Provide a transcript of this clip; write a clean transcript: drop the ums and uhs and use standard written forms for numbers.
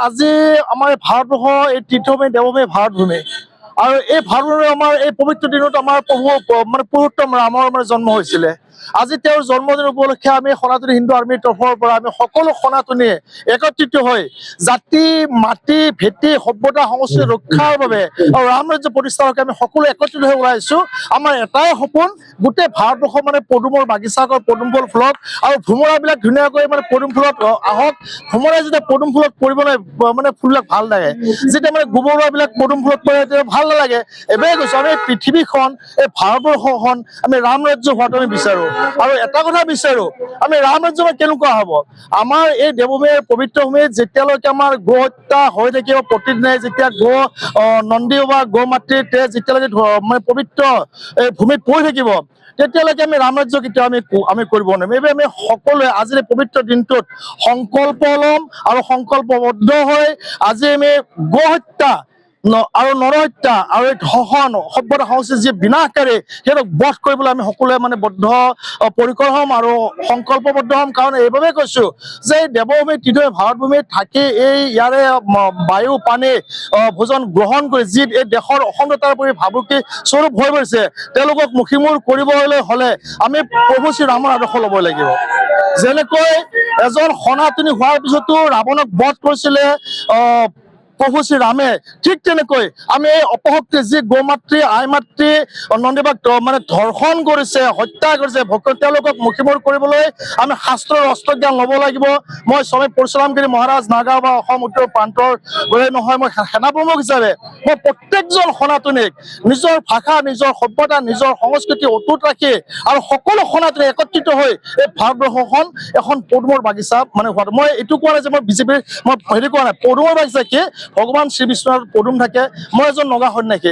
আজি আমাৰ ভাৰতবৰ্ষ এই তীৰ্থভূমি দেৱভূমি ভাৰতভূমি আৰু এই ভাৰতভূমি আমাৰ এই পবিত্ৰ দিনত আমাৰ পুৰুষোত্তম ৰামৰ জন্ম হৈছিলে। আজি তেওঁৰ জন্মদিন উপলক্ষে আমি সনাতনী হিন্দু আৰ্মীৰ তৰফৰ পৰা আমি সকলো সনাতনীয়ে একত্ৰিত হৈ জাতি মাটি ভেটি সভ্যতা সংস্কৃতি ৰক্ষাৰ বাবে আৰু ৰাম ৰাজ্য প্ৰতিষ্ঠাৰ বাবে আমি সকলো একত্ৰিত হৈ ওলাইছো। আমাৰ এটাই সপোন, গোটেই ভাৰতবৰ্ষ পদুমৰ বাগিচা পদুম ফুল ফুলক আৰু ভোমোৰাবিলাক ধুনীয়াকৈ পদুম ফুলত আহক। ভোমোৰাই যেতিয়া পদুম ফুলত পৰিবলৈ ফুলবিলাক ভাল লাগে, যেতিয়া গোবৰবিলাক পদুম ফুলত পৰে তেতিয়া ভাল নালাগে। এবাৰে কৈছো, আমি পৃথিৱীখন এই ভাৰতবৰ্ষখন আমি ৰাম ৰাজ্য হোৱাটো আমি বিচাৰো আৰু এটা কথা বিচাৰো, আমি ৰাম ৰাজ্য কেনেকুৱা হ'ব। আমাৰ এই দেৱভূমিৰ পবিত্ৰ ভূমিত যেতিয়ালৈকে আমাৰ গো হত্যা হৈ থাকিব প্ৰতিদিনে, যেতিয়া নন্দী বা গো মাতৃৰ তেজ যেতিয়ালৈকে পবিত্ৰ এই ভূমিত পৰি থাকিব তেতিয়ালৈকে আমি ৰাম ৰাজ্য কেতিয়াও আমি কৰিব নোৱাৰিম। এইবাৰ আমি সকলোৱে আজিৰ এই পবিত্ৰ দিনটোত সংকল্প ল'ম আৰু সংকল্পবদ্ধ হৈ আজি আমি গো হত্যা আৰু নৰহত্যা আৰু এই ধৰ্ষণ সভ্যতা সংস্কৃতি যি বিনাশকাৰী সিহঁতক বধ কৰিবলৈ আমি সকলোৱে বদ্ধ পৰিকৰ হ'ম আৰু সংকল্পবদ্ধ হ'ম। কাৰণ এইবাবে কৈছো যে এই দেৱভূমি তীৰ্থভূমি ভাৰতভূমিত থাকি এই ইয়াৰে বায়ু পানী ভোজন গ্ৰহণ কৰি যি এই দেশৰ অখণ্ডতাৰ প্ৰতি ভাবুকি স্বৰূপ হৈ পৰিছে, তেওঁলোকক মুখিমূৰ কৰিবলৈ হলে আমি প্ৰভু শ্ৰী ৰামৰ আদৰ্শ ল'ব লাগিব। যেনেকৈ এজন সনাতনী হোৱাৰ পিছতো ৰাৱণক বধ কৰিছিলে প্ৰভু শ্ৰী ৰামে, ঠিক তেনেকৈ আমি এই অপশক্তি যি গো মাতৃ আই মাতৃ নন্দীবাক ধৰ্ষণ কৰিছে হত্যা কৰিছে তেওঁলোকক মুখিমূৰ কৰিবলৈ আমি শাস্ত্ৰৰ অস্ত্ৰ জ্ঞান ল'ব লাগিব। মই স্বামী পৰশুৰামগিৰি মহাৰাজ নাগাঁও বা অসম উত্তৰ প্ৰান্তৰ গ'লে নহয়, মই সেনা প্ৰমুখ হিচাপে মই প্ৰত্যেকজন সনাতনীক নিজৰ ভাষা নিজৰ সভ্যতা নিজৰ সংস্কৃতি অটুট ৰাখি আৰু সকলো সনাতনী একত্ৰিত হৈ এই ভাৰতবৰ্ষখন এখন পদুমৰ বাগিচা হোৱাটো, মই এইটো কোৱা নাই যে মই বিজেপিৰ মই হেৰি কোৱা নাই। পদুমৰ বাগিচা কি, ভগৱান শ্ৰীবিষ্ণুৰ পদুম থাকে, মই এজন নগা সন্যাসী।